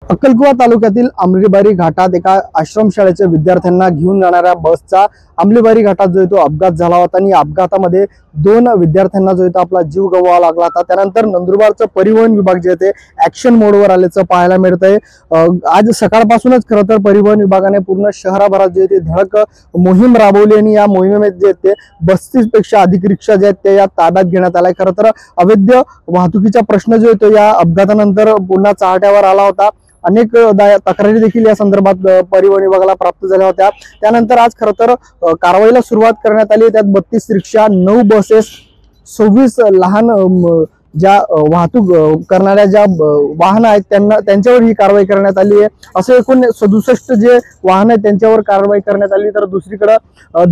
अक्कलकुवा तालुक्यातील आंबलीबारी घाटात एका आश्रमशाळेच्या विद्यार्थ्यांना घेऊन जाणाऱ्या बसचा आंबलीबारी घाटात जो तो अपघात झाला होता आणि अपघातामध्ये 2 विद्यार्थ्यांना जो तो आपला जीव गमवावा लागला होता। त्यानंतर नंदुरबारचं परिवहन विभाग जे ते ऍक्शन मोडवर आल्याचं पाहायला मिळतंय। आज सकाळपासूनच खरं तर परिवहन विभागाने पूर्ण शहराभरात जे ते धडक मोहीम राबवली आणि या मोहिमेत जे ते 35 पेक्षा अधिक रिक्षा जे आहेत ते या ताब्यात घेण्यात आलाय। खरं तर अवैध वाहतुकीचा प्रश्न जो आहे तो या अपघातानंतर पुन्हा चाहत्यावर आला होता। अनेक तक्रारी देखील या संदर्भात परिवहन विभागाला प्राप्त झाल्या होत्या। त्यानंतर आज खरं तर कारवाईला सुरुवात करण्यात आली। त्यात 32 रिक्षा, 9 बसेस, 26 लहान ज्या वाहतूक करणाऱ्या ज्या वाहन आहेत त्यांच्यावर ही कारवाई करण्यात आली आहे। असे एकूण 67 जे वाहन आहेत त्यांच्यावर कारवाई करण्यात आली। तर दुसरीकडे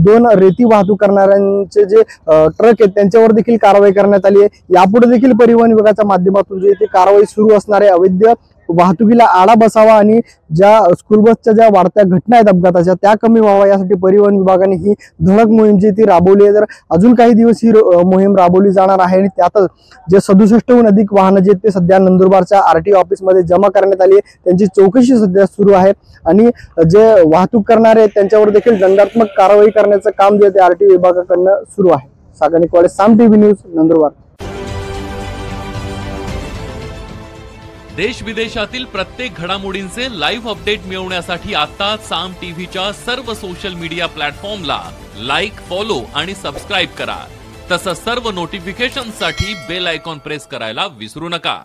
2 रेती वाहतूक करणाऱ्यांचे जे ट्रक आहेत त्यांच्यावर देखील कारवाई करण्यात आली आहे। यापुढे देखील परिवहन विभागाच्या माध्यमातून जे ते कारवाई सुरू असणार आहे। अवैध वाहतुकीला आळा बसावा आणि ज्या स्कूल बसच्या ज्या वाढत्या घटना आहेत अपघाताच्या त्या कमी व्हावा यासाठी परिवहन विभागाने ही धडक मोहीम जी ती राबवली आहे। तर अजून काही दिवस ही मोहीम राबवली जाणार आहे आणि त्यातच जे 67हून अधिक वाहनं जे ते सध्या नंदुरबारच्या आरटीओ ऑफिसमध्ये जमा करण्यात आली आहे त्यांची चौकशी सध्या सुरू आहे आणि जे वाहतूक करणारे आहेत त्यांच्यावर देखील दंडात्मक कारवाई करण्याचं काम जे ते आरटीओ विभागाकडून सुरू आहे। सागर कॉलेज, साम टीव्ही न्यूज, नंदुरबार। देश विदेशातील प्रत्येक घडामोडींचे लाईव्ह अपडेट मिळवण्यासाठी आता साम टीव्हीच्या सर्व सोशल मीडिया प्लॅटफॉर्मला लाईक, फॉलो आणि सबस्क्राइब करा। तसंच सर्व नोटिफिकेशनसाठी बेल आयकॉन प्रेस करायला विसरू नका।